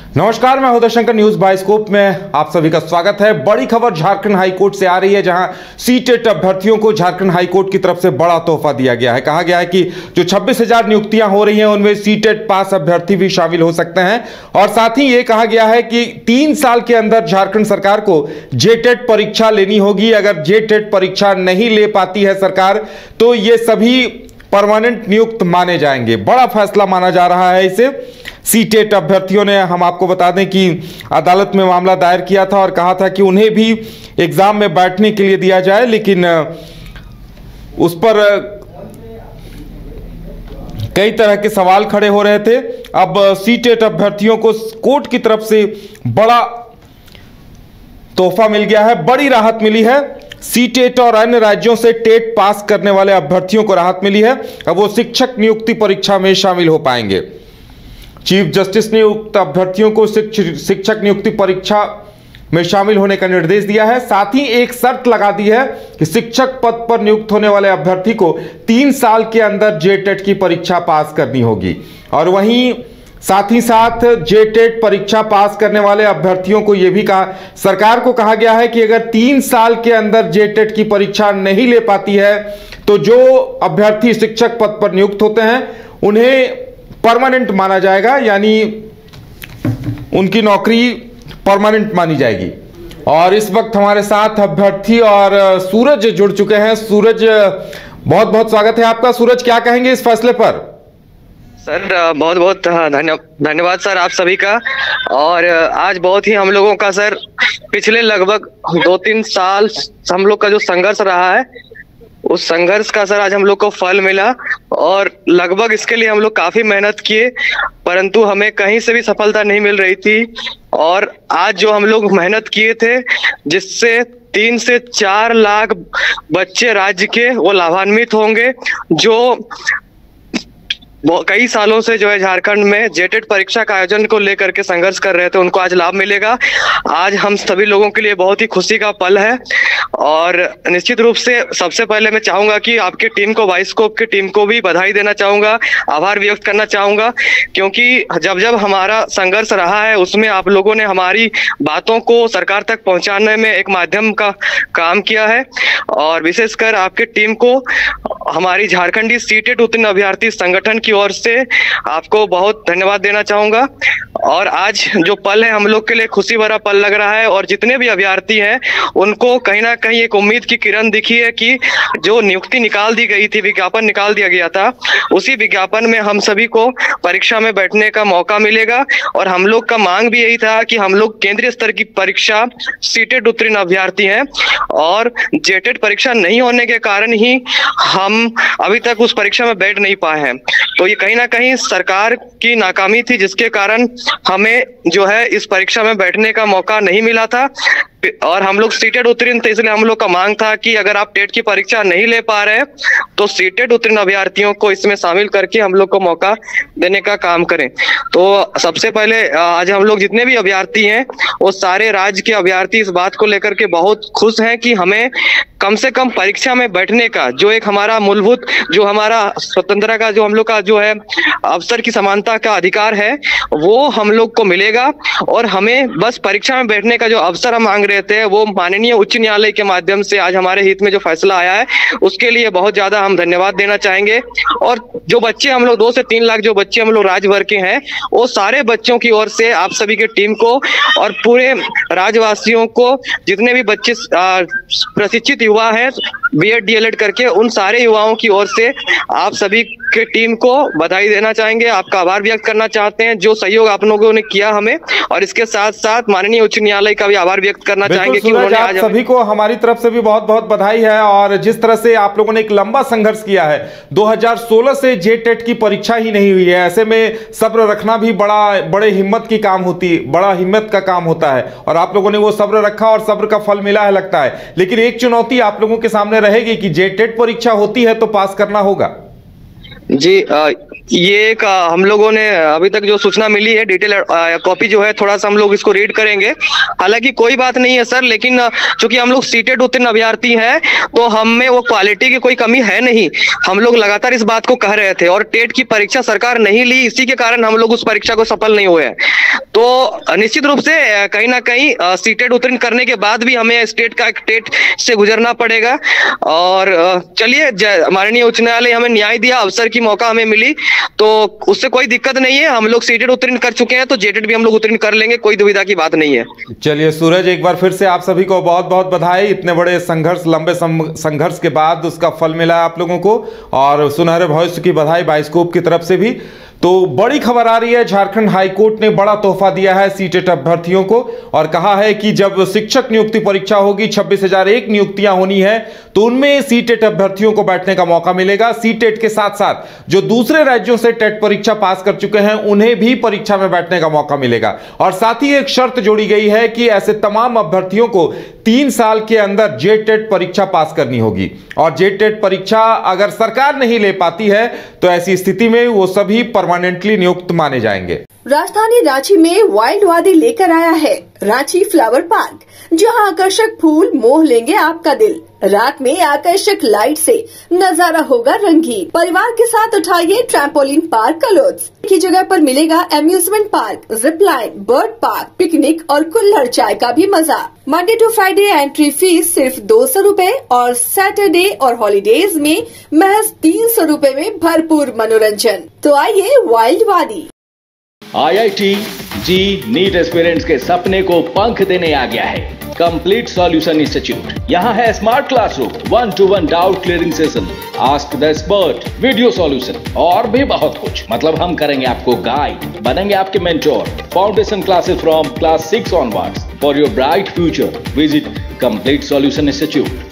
नमस्कार, मैं Uday Shankar. News bioscope में आप सभी का स्वागत है। बड़ी खबर झारखंड हाईकोर्ट से आ रही है, जहां सीटेट अभ्यर्थियों को झारखंड हाईकोर्ट की तरफ से बड़ा तोहफा दिया गया है। कहा गया है कि जो 26,000 नियुक्तियां हो रही हैं उनमें सीटेट पास अभ्यर्थी भी शामिल हो सकते हैं। और साथ ही ये कहा गया है कि 3 साल के अंदर झारखंड सरकार को जेटेट परीक्षा लेनी होगी। अगर जेटेट परीक्षा नहीं ले पाती है सरकार तो ये सभी परमानेंट नियुक्त माने जाएंगे। बड़ा फैसला माना जा रहा है इसे। सीटेट अभ्यर्थियों ने, हम आपको बता दें कि अदालत में मामला दायर किया था और कहा था कि उन्हें भी एग्जाम में बैठने के लिए दिया जाए, लेकिन उस पर कई तरह के सवाल खड़े हो रहे थे। अब सीटेट अभ्यर्थियों को कोर्ट की तरफ से बड़ा तोहफा मिल गया है, बड़ी राहत मिली है। सीटेट और अन्य राज्यों से टेट पास करने वाले अभ्यर्थियों को राहत मिली है। अब वो शिक्षक नियुक्ति परीक्षा में शामिल हो पाएंगे। चीफ जस्टिस ने उक्त अभ्यर्थियों को शिक्षक नियुक्ति परीक्षा में शामिल होने का निर्देश दिया है। साथ ही एक शर्त लगा दी है कि शिक्षक पद पर नियुक्त होने वाले अभ्यर्थी को 3 साल के अंदर जेटेट की परीक्षा पास करनी होगी। और वहीं साथ ही साथ जेटेट परीक्षा पास करने वाले अभ्यर्थियों को यह भी कहा, सरकार को कहा गया है कि अगर 3 साल के अंदर जेटेट की परीक्षा नहीं ले पाती है तो जो अभ्यर्थी शिक्षक पद पर नियुक्त होते हैं उन्हें परमानेंट माना जाएगा, यानी उनकी नौकरी परमानेंट मानी जाएगी। और इस वक्त हमारे साथ अभ्यर्थी और सूरज जुड़ चुके हैं। सूरज, बहुत बहुत स्वागत है आपका। सूरज, क्या कहेंगे इस फैसले पर? सर बहुत बहुत धन्यवाद सर आप सभी का। और आज बहुत ही हम लोगों का सर पिछले लगभग 2-3 साल हम लोग का जो संघर्ष रहा है, उस संघर्ष का सर आज हम लोग को फल मिला। और लगभग इसके लिए हम लोग काफी मेहनत किए, परंतु हमें कहीं से भी सफलता नहीं मिल रही थी। और आज जो हम लोग मेहनत किए थे, जिससे 3 से 4 लाख बच्चे राज्य के वो लाभान्वित होंगे, जो कई सालों से जो है झारखंड में जेटेट परीक्षा का आयोजन को लेकर के संघर्ष कर रहे थे, उनको आज लाभ मिलेगा। आज हम सभी लोगों के लिए बहुत ही खुशी का पल है। और निश्चित रूप से सबसे पहले मैं चाहूंगा कि आपकी टीम को, बाइस्कोप की टीम को भी बधाई देना चाहूंगा, आभार व्यक्त करना चाहूंगा, क्योंकि जब जब हमारा संघर्ष रहा है उसमें आप लोगों ने हमारी बातों को सरकार तक पहुंचाने में एक माध्यम का काम किया है। और विशेषकर आपकी टीम को, हमारी झारखंडी सीटेट उत्तीर्ण अभ्यर्थी संगठन की ओर से आपको बहुत धन्यवाद देना चाहूंगा। और आज जो पल है हम लोग के लिए खुशी भरा पल लग रहा है। और जितने भी अभ्यर्थी हैं उनको कहीं ना कहीं एक उम्मीद की किरण दिखी है कि जो नियुक्ति निकाल दी गई थी, विज्ञापन निकाल दिया गया था, उसी विज्ञापन में हम सभी को परीक्षा में बैठने का मौका मिलेगा। और हम लोग का मांग भी यही था कि हम लोग केंद्रीय स्तर की परीक्षा सीटेट उत्तीर्ण अभ्यर्थी हैं, और जेटेट परीक्षा नहीं होने के कारण ही हम अभी तक उस परीक्षा में बैठ नहीं पाए हैं। तो ये कहीं ना कहीं सरकार की नाकामी थी, जिसके कारण हमें जो है इस परीक्षा में बैठने का मौका नहीं मिला था। और हम लोग सीटेट उत्तीर्ण थे, इसलिए हम लोग का मांग था कि अगर आप टेट की परीक्षा नहीं ले पा रहे तो सीटेट उत्तीर्ण अभ्यर्थियों को इसमें शामिल करके हम लोग को मौका देने का काम करें। तो सबसे पहले आज हम लोग जितने भी अभ्यर्थी हैं वो सारे राज्य के अभ्यर्थी इस बात को लेकर के बहुत खुश हैं कि हमें कम से कम परीक्षा में बैठने का जो एक हमारा मूलभूत, जो हमारा स्वतंत्रता का, जो हम लोग का जो है अवसर की समानता का अधिकार है, वो हम लोग को मिलेगा। और हमें बस परीक्षा में बैठने का जो अवसर हम मांग रहे थे वो माननीय उच्च न्यायालय के माध्यम से आज हमारे हित में जो फैसला आया है, उसके लिए बहुत ज्यादा हम धन्यवाद देना चाहेंगे। और जो बच्चे हम लोग 2 से 3 लाख जो बच्चे हम लोग राज्य भर के हैं, वो सारे बच्चों की ओर से आप सभी के टीम को और पूरे राज्यवासियों को, जितने भी बच्चे प्रशिक्षित युवा हैं बीएड डीएलएड करके, उन सारे युवाओं की ओर से आप सभी के टीम को बधाई देना चाहेंगे, आपका आभार व्यक्त करना चाहते हैं जो सहयोग आप लोगों ने किया हमें। और इसके साथ साथ माननीय उच्च न्यायालय का भी आभार व्यक्त करना चाहेंगे कि उन्होंने आज सभी को हमारी तरफ से भी बहुत बहुत बधाई है। और जिस तरह से आप लोगों ने एक लंबा संघर्ष किया है, 2016 से जेटेट की परीक्षा ही नहीं हुई है, ऐसे में सब्र रखना भी बड़े हिम्मत की काम होती, बड़ा हिम्मत का काम होता है। और आप लोगों ने वो सब्र रखा और सब्र का फल मिला है लगता है। लेकिन एक चुनौती आप लोगों के सामने रहेगी कि जेटेट परीक्षा होती है तो पास करना होगा। जी, ये एक हम लोगों ने अभी तक जो सूचना मिली है, डिटेल कॉपी जो है, थोड़ा सा हम लोग इसको रीड करेंगे। हालांकि कोई बात नहीं है सर, लेकिन चूंकि हम लोग सीटेट उत्तीर्ण अभ्यर्थी हैं तो हम में वो क्वालिटी की कोई कमी है नहीं। हम लोग लगातार इस बात को कह रहे थे और टेट की परीक्षा सरकार नहीं ली, इसी के कारण हम लोग उस परीक्षा को सफल नहीं हुए। तो निश्चित रूप से कहीं ना कहीं सीटेट उत्तीर्ण करने के बाद भी हमें स्टेट का एक टेट से गुजरना पड़ेगा। और चलिए, माननीय उच्च न्यायालय हमें न्याय दिया, अवसर की मौका हमें मिली, तो उससे कोई दिक्कत नहीं है। हम लोग सीटेट उत्तीर्ण कर चुके हैं तो जेटेट भी हम लोग उत्तीर्ण कर लेंगे, कोई दुविधा की बात नहीं है। चलिए सूरज, एक बार फिर से आप सभी को बहुत बहुत बधाई। इतने बड़े संघर्ष, लंबे संघर्ष के बाद उसका फल मिला आप लोगों को, और सुनहरे भविष्य की बधाई बाइस्कोप की तरफ से भी। तो बड़ी खबर आ रही है, झारखंड हाईकोर्ट ने बड़ा तोहफा दिया है सीटेट अभ्यर्थियों को और कहा है कि जब शिक्षक नियुक्ति परीक्षा होगी, 26,001 नियुक्तियां होनी है, तो उनमें सीटेट अभ्यर्थियों को बैठने का मौका मिलेगा। सीटेट के साथ साथ जो दूसरे राज्यों से टेट परीक्षा पास कर चुके हैं उन्हें भी परीक्षा में बैठने का मौका मिलेगा। और साथ ही एक शर्त जोड़ी गई है कि ऐसे तमाम अभ्यर्थियों को 3 साल के अंदर जेटेट परीक्षा पास करनी होगी, और जेटेट परीक्षा अगर सरकार नहीं ले पाती है तो ऐसी स्थिति में वो सभी परमानेंटली नियुक्त माने जाएंगे। राजधानी रांची में वाइल्ड वादी लेकर आया है रांची फ्लावर पार्क, जहां आकर्षक फूल मोह लेंगे आपका दिल। रात में आकर्षक लाइट से नजारा होगा रंगीन। परिवार के साथ उठाइए ट्रैम्पोलिन पार्क का लुत्फ। की जगह पर मिलेगा amusement park, zip line, bird park, picnic और कुल्हड़ चाय का भी मजा। Monday to Friday entry fees सिर्फ 200 रूपए और सैटरडे और हॉलीडेज में महज 300 रूपए में भरपूर मनोरंजन। तो आइए वाइल्ड वादी। IIT जी नीट एस्पिरेंट्स के सपने को पंख देने आ गया है कंप्लीट सॉल्यूशन इंस्टीट्यूट। यहाँ है smart classroom, 1-to-1 doubt clearing session, ask the expert, video solution और भी बहुत कुछ। मतलब हम करेंगे आपको गाइड, बनेंगे आपके mentor. Foundation classes from class 6 onwards for your bright future. Visit complete solution institute.